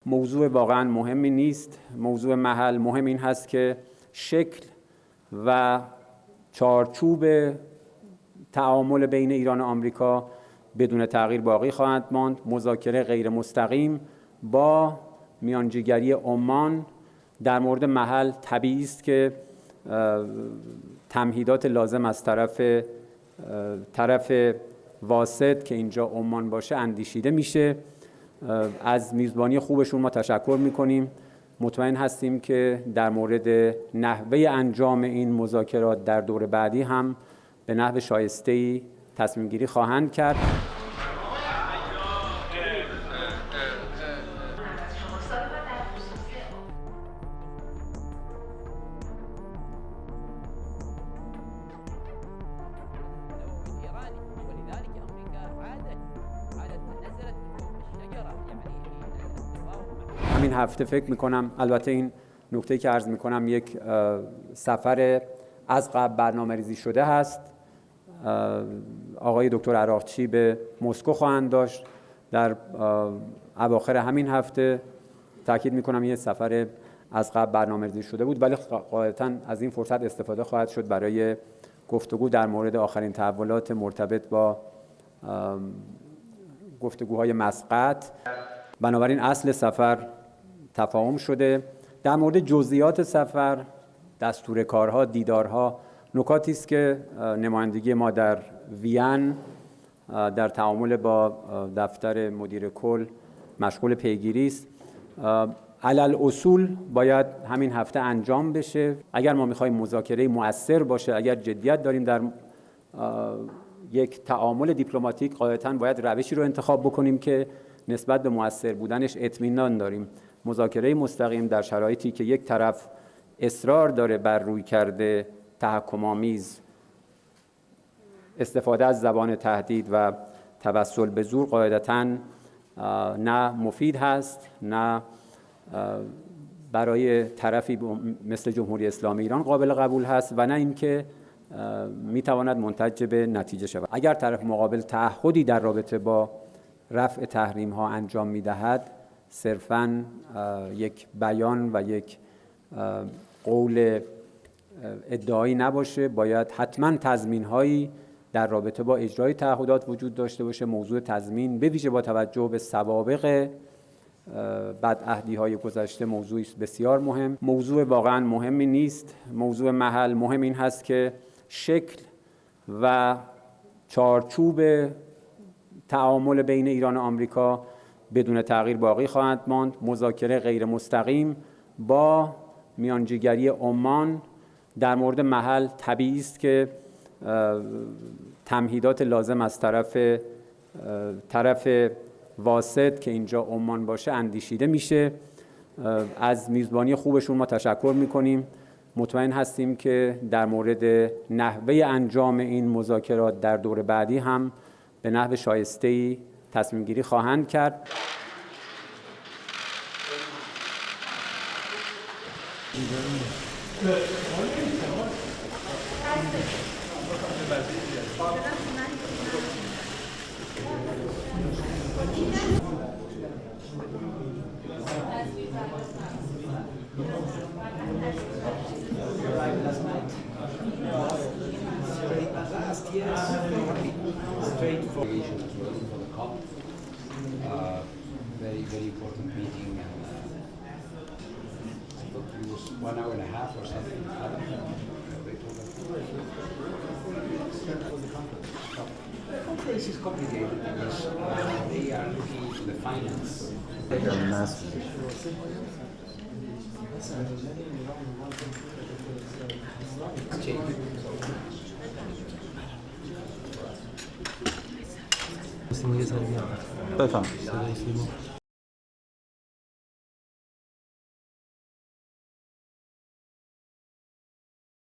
موضوع واقعا مهمی نیست. موضوع محل مهم این هست که شکل و چارچوب تعامل بین ایران و آمریکا بدون تغییر باقی خواهد ماند. مذاکره غیر مستقیم با میانجیگری عمان در مورد محل طبیعی است که تمهیدات لازم از طرف واسط که اینجا عمان باشه اندیشیده میشه. از میزبانی خوبشون ما تشکر میکنیم. مطمئن هستیم که در مورد نحوه انجام این مذاکرات در دور بعدی هم به نحو شایسته‌ای تصمیم گیری خواهند کرد. همین هفته فکر میکنم، البته این نکته که عرض میکنم یک سفر از قبل برنامه‌ریزی شده هست. آقای دکتر عراقچی به مسکو خواهند داشت در اواخر همین هفته. تاکید میکنم یه سفر از قبل برنامه‌ریزی شده بود، ولی غالباً از این فرصت استفاده خواهد شد برای گفتگو در مورد آخرین تحولات مرتبط با گفتگوهای مسقط. بنابراین اصل سفر تفاهم شده. در مورد جزئیات سفر، دستور کارها، دیدارها، نکاتی است که نمایندگی ما در وین در تعامل با دفتر مدیر کل مشغول پیگیری است. علل اصول باید همین هفته انجام بشه. اگر ما می‌خوایم مذاکره مؤثر باشه، اگر جدیت داریم در یک تعامل دیپلماتیک، غالباً باید روشی رو انتخاب بکنیم که نسبت به مؤثر بودنش اطمینان داریم. مذاکره مستقیم در شرایطی که یک طرف اصرار داره بر رویکرد تحکم‌آمیز، استفاده از زبان تهدید و توسل به زور، قاعدتاً نه مفید هست، نه برای طرفی مثل جمهوری اسلامی ایران قابل قبول هست و نه اینکه میتواند منتج به نتیجه شود. اگر طرف مقابل تعهدی در رابطه با رفع تحریم ها انجام میدهد، صرفاً یک بیان و یک قول ادعایی نباشه، باید حتماً تضمین هایی در رابطه با اجرای تعهدات وجود داشته باشه. موضوع تضمین به ویژه با توجه به سوابق بدعهدی های گذشته موضوعی بسیار مهم. موضوع واقعاً مهمی نیست. موضوع محل مهم این هست که شکل و چارچوب تعامل بین ایران و آمریکا بدون تغییر باقی خواهد ماند. مذاکره غیر مستقیم با میانجیگری عمان در مورد محل طبیعی است که تمهیدات لازم از طرف واسط که اینجا عمان باشه اندیشیده میشه. از میزبانی خوبشون ما تشکر میکنیم. مطمئن هستیم که در مورد نحوه انجام این مذاکرات در دور بعدی هم به نحو شایسته‌ای تصمیم گیری خواهند کرد. Very important meeting, and it was 1 hour and a half or something. The conference is complicated because they are looking into the finance. بفهم.